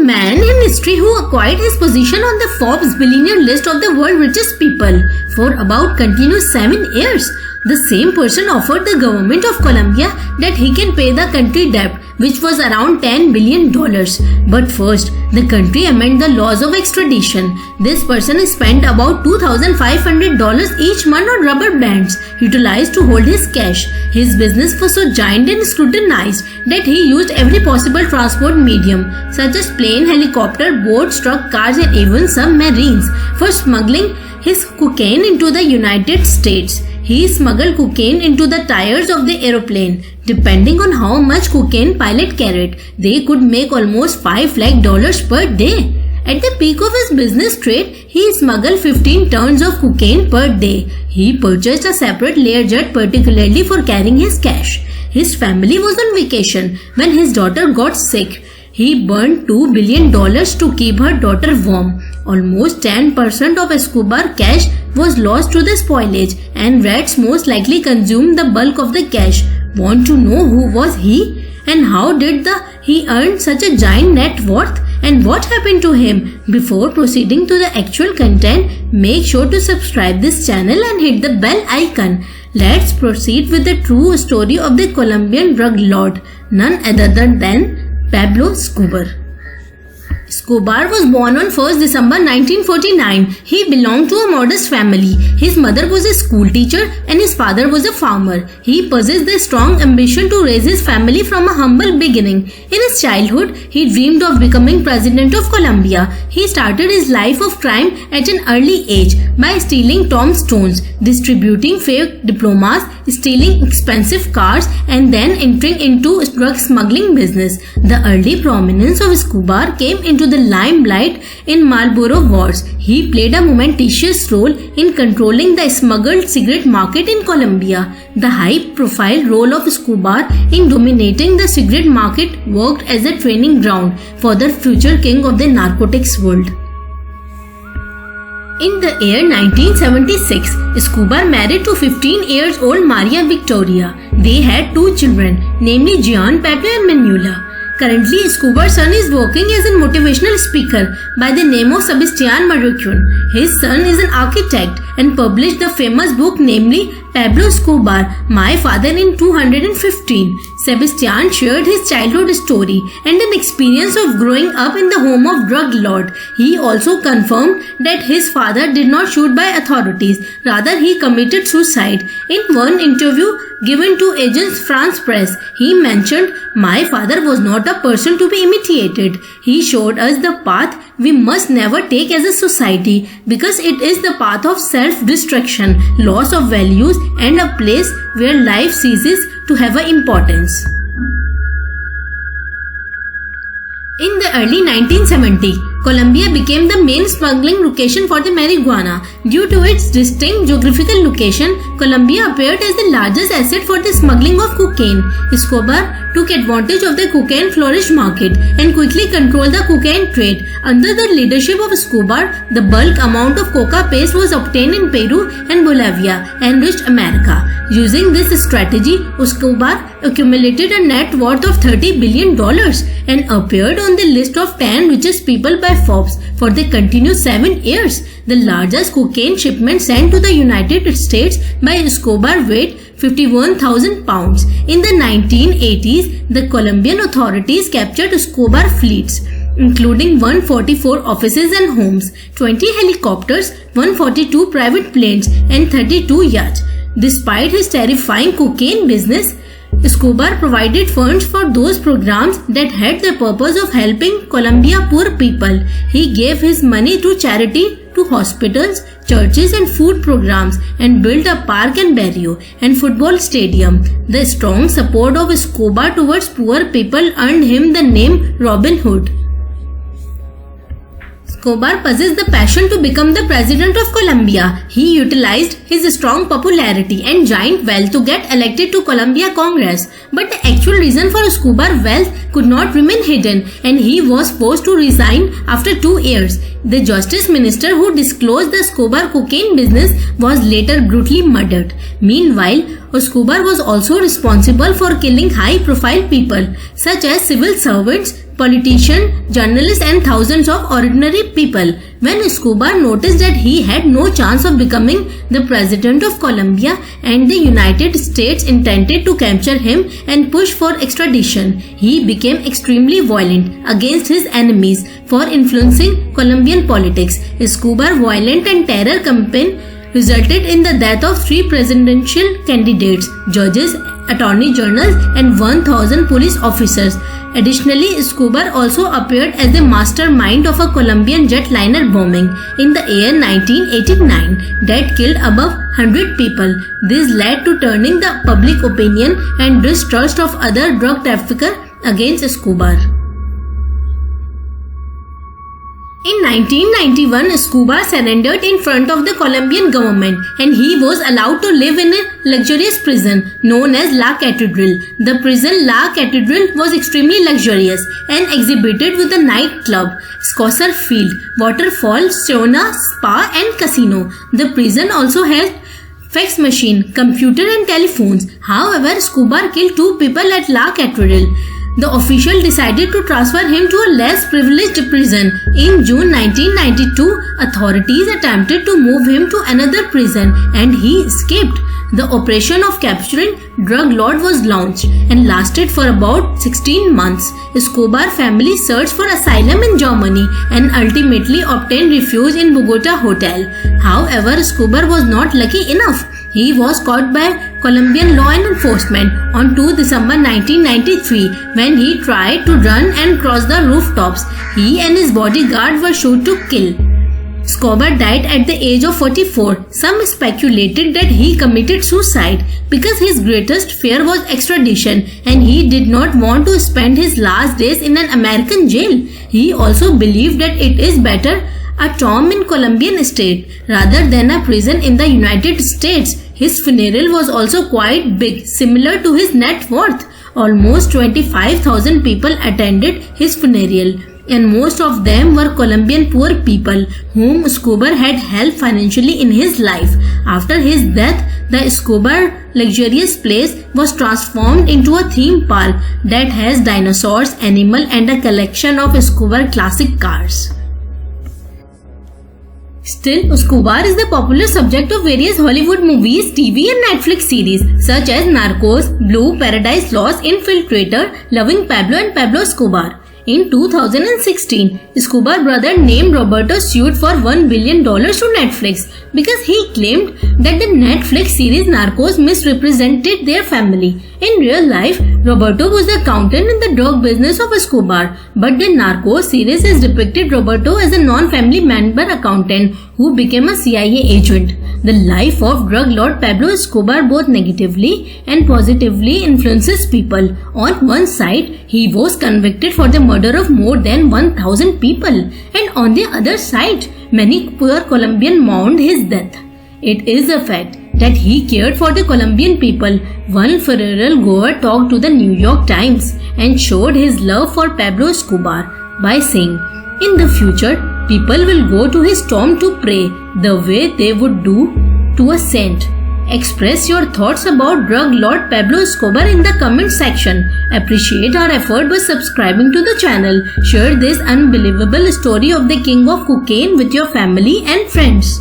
man in history who acquired his position on the Forbes billionaire list of the world's richest people for about continuous 7 years. The same person offered the government of Colombia that he can pay the country debt, which was around $10 billion. But first, the country amended the laws of extradition. This person spent about $2,500 each month on rubber bands utilized to hold his cash. His business was so giant and scrutinized that he used every possible transport medium, such as plane, helicopter, boats, truck, cars, and even submarines, for smuggling his cocaine into the United States. He smuggled cocaine into the tires of the aeroplane. Depending on how much cocaine pilot carried, they could make almost $5 lakh per day. At the peak of his business trade, he smuggled 15 tons of cocaine per day. He purchased a separate Learjet particularly for carrying his cash. His family was on vacation when his daughter got sick. He burned $2 billion to keep her daughter warm. Almost 10% of Escobar cash was lost to the spoilage, and rats most likely consumed the bulk of the cash. Want to know who was he? And how did he earn such a giant net worth? And what happened to him? Before proceeding to the actual content, make sure to subscribe this channel and hit the bell icon. Let's proceed with the true story of the Colombian drug lord, none other than Pablo Escobar. Escobar was born on 1st December 1949. He belonged to a modest family. His mother was a school teacher and his father was a farmer. He possessed the strong ambition to raise his family from a humble beginning. In his childhood, he dreamed of becoming president of Colombia. He started his life of crime at an early age by stealing tombstones, distributing fake diplomas, stealing expensive cars, and then entering into drug smuggling business. The early prominence of Escobar came into the limelight in Marlboro Wars. He played a momentous role in controlling the smuggled cigarette market in Colombia. The high-profile role of Escobar in dominating the cigarette market worked as a training ground for the future king of the narcotics world. In the year 1976, Escobar married to 15 years old Maria Victoria. They had 2 children, namely Jean Pato and Manuela. Currently, Escobar's son is working as a motivational speaker by the name of Sebastian Marroquin. His son is an architect and published the famous book namely Pablo Escobar, My Father in 215. Sebastian shared his childhood story and an experience of growing up in the home of drug lord. He also confirmed that his father did not shoot by authorities, rather he committed suicide. In one interview given to Agence France Presse, he mentioned, "My father was not a person to be imitated. He showed us the path we must never take as a society, because it is the path of self-destruction, loss of values, and a place where life ceases to have an importance." In the early 1970s, Colombia became the main smuggling location for the marijuana. Due to its distinct geographical location, Colombia appeared as the largest asset for the smuggling of cocaine. Escobar took advantage of the cocaine flourish market and quickly controlled the cocaine trade. Under the leadership of Escobar, the bulk amount of coca paste was obtained in Peru and Bolivia and reached America. Using this strategy, Escobar accumulated a net worth of $30 billion and appeared on the list of 10 richest people by Forbes for the continuous 7 years. The largest cocaine shipment sent to the United States by Escobar weighed 51,000 pounds. In the 1980s, the Colombian authorities captured Escobar fleets, including 144 offices and homes, 20 helicopters, 142 private planes, and 32 yachts. Despite his terrifying cocaine business, Escobar provided funds for those programs that had the purpose of helping Colombia poor people. He gave his money to charity, to hospitals, churches and food programs, and built a park and barrio and football stadium. The strong support of Escobar towards poor people earned him the name Robin Hood. Escobar possessed the passion to become the president of Colombia. He utilized his strong popularity and giant wealth to get elected to Colombia Congress. But the actual reason for Escobar's wealth could not remain hidden, and he was forced to resign after 2 years. The justice minister who disclosed the Escobar cocaine business was later brutally murdered. Meanwhile, Escobar was also responsible for killing high-profile people such as civil servants, politicians, journalists and thousands of ordinary people. When Escobar noticed that he had no chance of becoming the president of Colombia and the United States intended to capture him and push for extradition, he became extremely violent against his enemies for influencing Colombian politics. Escobar's violent and terror campaign resulted in the death of 3 presidential candidates, judges, attorney generals and 1,000 police officers. Additionally, Escobar also appeared as the mastermind of a Colombian jetliner bombing in the year 1989 that killed above 100 people. This led to turning the public opinion and distrust of other drug traffickers against Escobar. In 1991, Escobar surrendered in front of the Colombian government and he was allowed to live in a luxurious prison known as La Catedral. The prison La Catedral was extremely luxurious and exhibited with a nightclub, soccer field, waterfall, sauna, spa and casino. The prison also had fax machine, computer and telephones. However, Escobar killed 2 people at La Catedral. The official decided to transfer him to a less privileged prison. In June 1992, authorities attempted to move him to another prison and he escaped. The operation of capturing drug lord was launched and lasted for about 16 months. Escobar family searched for asylum in Germany and ultimately obtained refuge in Bogota hotel. However, Escobar was not lucky enough. He was caught by Colombian law enforcement on 2 December 1993 when he tried to run and cross the rooftops. He and his bodyguard were shot to kill. Escobar died at the age of 44. Some speculated that he committed suicide because his greatest fear was extradition and he did not want to spend his last days in an American jail. He also believed that it is better a tomb in Colombian state rather than a prison in the United States. His funeral was also quite big, similar to his net worth. Almost 25,000 people attended his funeral, and most of them were Colombian poor people whom Escobar had helped financially in his life. After his death, the Escobar luxurious place was transformed into a theme park that has dinosaurs, animals, and a collection of Escobar classic cars. Still, Escobar is the popular subject of various Hollywood movies, TV and Netflix series such as Narcos, Blue, Paradise Lost, Infiltrator, Loving Pablo and Pablo Escobar. In 2016, Escobar's brother named Roberto sued for $1 billion to Netflix because he claimed that the Netflix series Narcos misrepresented their family. In real life, Roberto was the accountant in the drug business of Escobar, but the Narcos series has depicted Roberto as a non-family member accountant who became a CIA agent. The life of drug lord Pablo Escobar both negatively and positively influences people. On one side, he was convicted for the murder of more than 1,000 people, and on the other side, many poor Colombians mourned his death. It is a fact that he cared for the Colombian people. One funeral goer talked to the New York Times and showed his love for Pablo Escobar by saying, "In the future, people will go to his tomb to pray the way they would do to a saint." Express your thoughts about drug lord Pablo Escobar in the comment section. Appreciate our effort by subscribing to the channel. Share this unbelievable story of the king of cocaine with your family and friends.